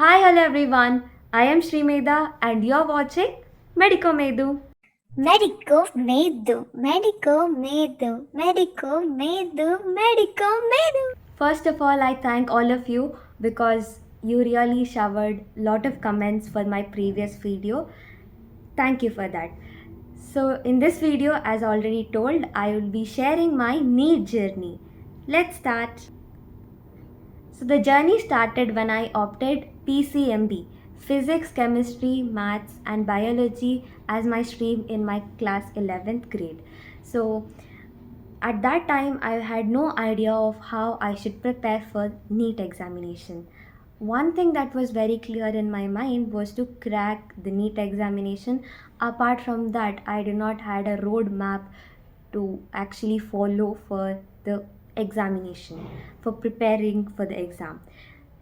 Hi, hello everyone. I am Srimeda and you're watching MEDico MEDhu. MEDico MEDhu, MEDico MEDhu, MEDico MEDhu, MEDico MEDhu. First of all, I thank all of you because you really showered lot of comments for my previous video. Thank you for that. So in this video, as already told, I will be sharing my Neet journey. Let's start. So the journey started when I opted PCMB, Physics, Chemistry, Maths and Biology as my stream in my class 11th grade. So at that time, I had no idea of how I should prepare for NEET examination. One thing that was very clear in my mind was to crack the NEET examination. Apart from that, I did not had a roadmap to actually follow for the examination, for preparing for the exam.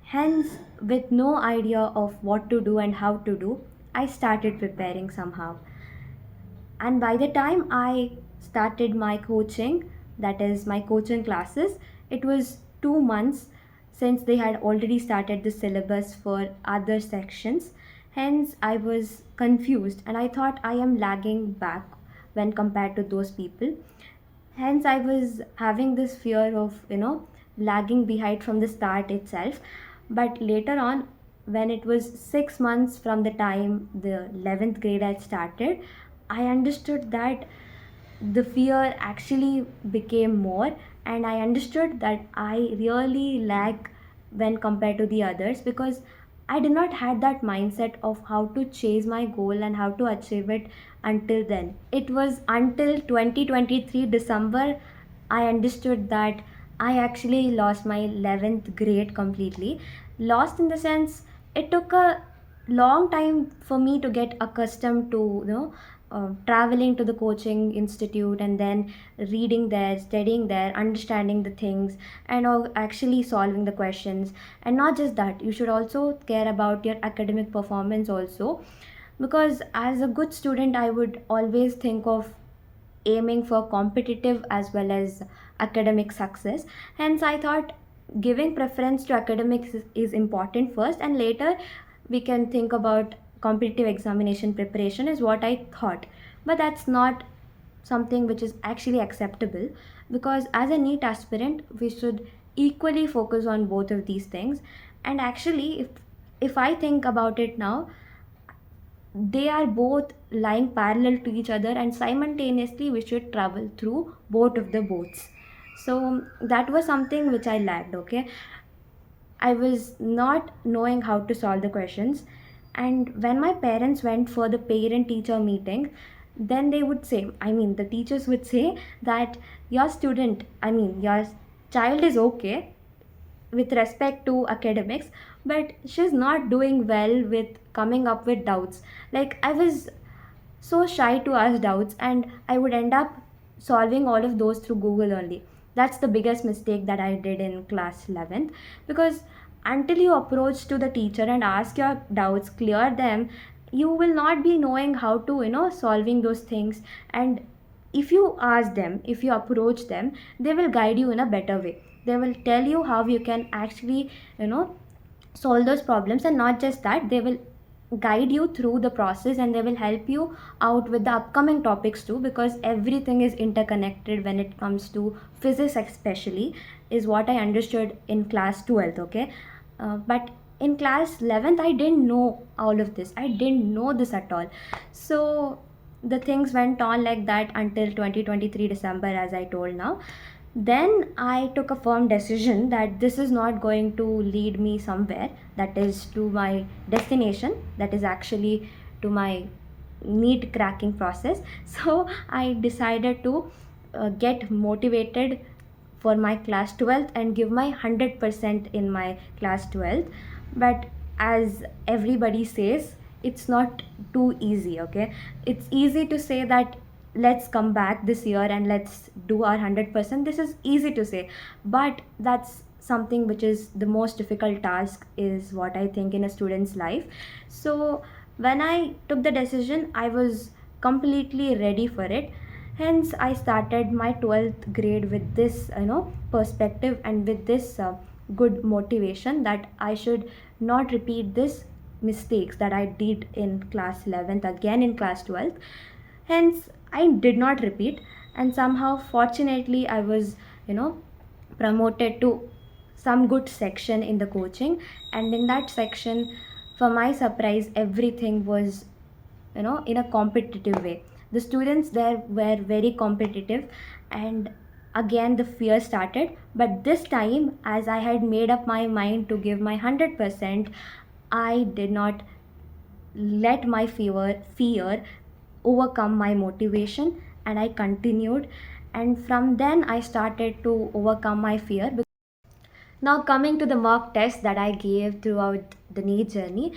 Hence, with no idea of what to do and how to do, I started preparing somehow. And by the time I started my coaching, that is my coaching classes, it was 2 months since they had already started the syllabus for other sections. Hence, I was confused and I thought I am lagging back when compared to those people. Hence, I was having this fear of, lagging behind from the start itself. But later on, when it was 6 months from the time the 11th grade had started, I understood that the fear actually became more, and I understood that I really lack when compared to the others because I did not had that mindset of how to chase my goal and how to achieve it until then. It was until 2023 December I understood that I actually lost my 11th grade completely. Lost in the sense it took a long time for me to get accustomed to traveling to the coaching institute and then reading there, studying there, understanding the things, and actually solving the questions. And not just that, you should also care about your academic performance also, because as a good student I would always think of aiming for competitive as well as academic success. Hence I thought giving preference to academics is important first, and later we can think about competitive examination preparation, is what I thought. But that's not something which is actually acceptable, because as a NEET aspirant we should equally focus on both of these things. And actually, if I think about it now, they are both lying parallel to each other, and simultaneously we should travel through both of the boats. So that was something which I lacked. Okay, I was not knowing how to solve the questions. And when my parents went for the parent teacher meeting, then they would say, I mean the teachers would say that your student, I mean your child is okay with respect to academics, but she's not doing well with coming up with doubts. Like, I was so shy to ask doubts, and I would end up solving all of those through Google only. That's the biggest mistake that I did in class 11th, because until you approach to the teacher and ask your doubts, clear them, you will not be knowing how to solving those things. And if you ask them, if you approach them, they will guide you in a better way. They will tell you how you can actually solve those problems. And not just that, they will guide you through the process, and they will help you out with the upcoming topics too, because everything is interconnected when it comes to physics especially, is what I understood in class 12th. Okay, but in class 11th I didn't know all of this, I didn't know this at all. So the things went on like that until 2023 December, as I told now. Then I took a firm decision that this is not going to lead me somewhere, that is to my destination, that is actually to my NEET cracking process. So I decided to get motivated for my class 12th and give my 100% in my class 12th. But as everybody says, it's not too easy. Okay, it's easy to say that let's come back this year and let's do our 100%. This is easy to say, but that's something which is the most difficult task, is what I think, in a student's life. So when I took the decision, I was completely ready for it. Hence I started my 12th grade with this perspective, and with this good motivation that I should not repeat this mistakes that I did in class 11th again in class 12th. Hence, I did not repeat, and somehow, fortunately, I was, promoted to some good section in the coaching. And in that section, for my surprise, everything was, in a competitive way. The students there were very competitive, and again the fear started. But this time, as I had made up my mind to give my 100%, I did not let my fear overcome my motivation, and I continued. And from then I started to overcome my fear. Now, coming to the mock test that I gave throughout the NEET journey,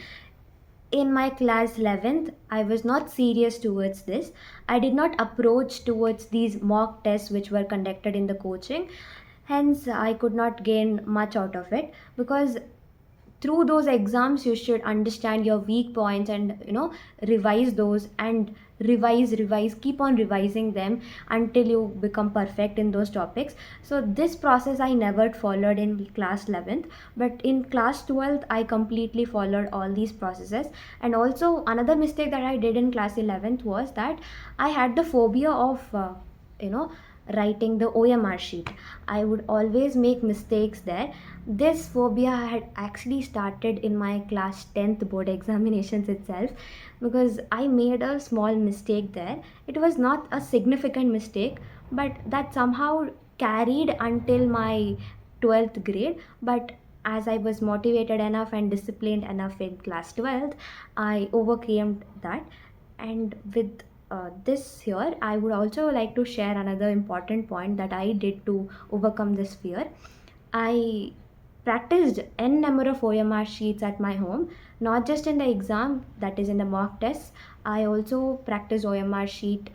in my class 11th, I was not serious towards this. I did not approach towards these mock tests which were conducted in the coaching. Hence, I could not gain much out of it, because through those exams you should understand your weak points and revise those, and revise, keep on revising them until you become perfect in those topics. So this process I never followed in class 11th, but in class 12th I completely followed all these processes. And also, another mistake that I did in class 11th was that I had the phobia of you know writing the OMR sheet. I would always make mistakes there. This phobia had actually started in my class 10th board examinations itself, because I made a small mistake there. It was not a significant mistake, but that somehow carried until my 12th grade. But as I was motivated enough and disciplined enough in class 12th, I overcame that. And with this here, I would also like to share another important point that I did to overcome this fear. I practiced n number of OMR sheets at my home, not just in the exam, that is in the mock tests. I also practiced OMR sheet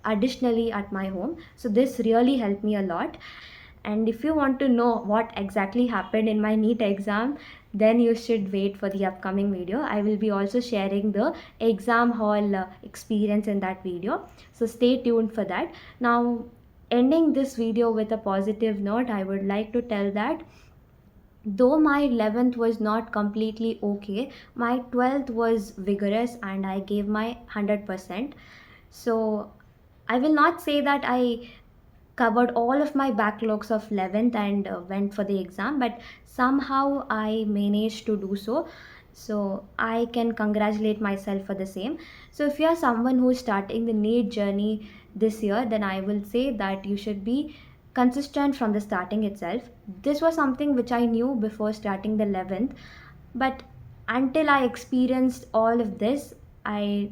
additionally at my home. So this really helped me a lot. And if you want to know what exactly happened in my NEET exam, then you should wait for the upcoming video. I will be also sharing the exam hall experience in that video. So stay tuned for that. Now, ending this video with a positive note, I would like to tell that though my 11th was not completely okay, my 12th was vigorous and I gave my 100%. So I will not say that I covered all of my backlogs of 11th and went for the exam, but somehow I managed to do so. So I can congratulate myself for the same. So if you are someone who is starting the NEET journey this year, then I will say that you should be consistent from the starting itself. This was something which I knew before starting the 11th, but until I experienced all of this, I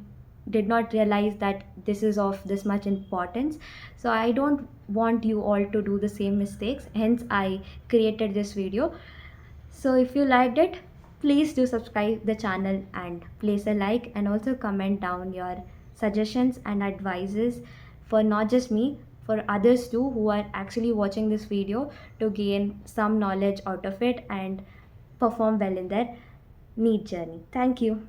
did not realize that this is of this much importance. So I don't want you all to do the same mistakes, hence I created this video. So if you liked it, please do subscribe the channel and place a like, and also comment down your suggestions and advices for not just me, for others too who are actually watching this video, to gain some knowledge out of it and perform well in their NEET journey. Thank you.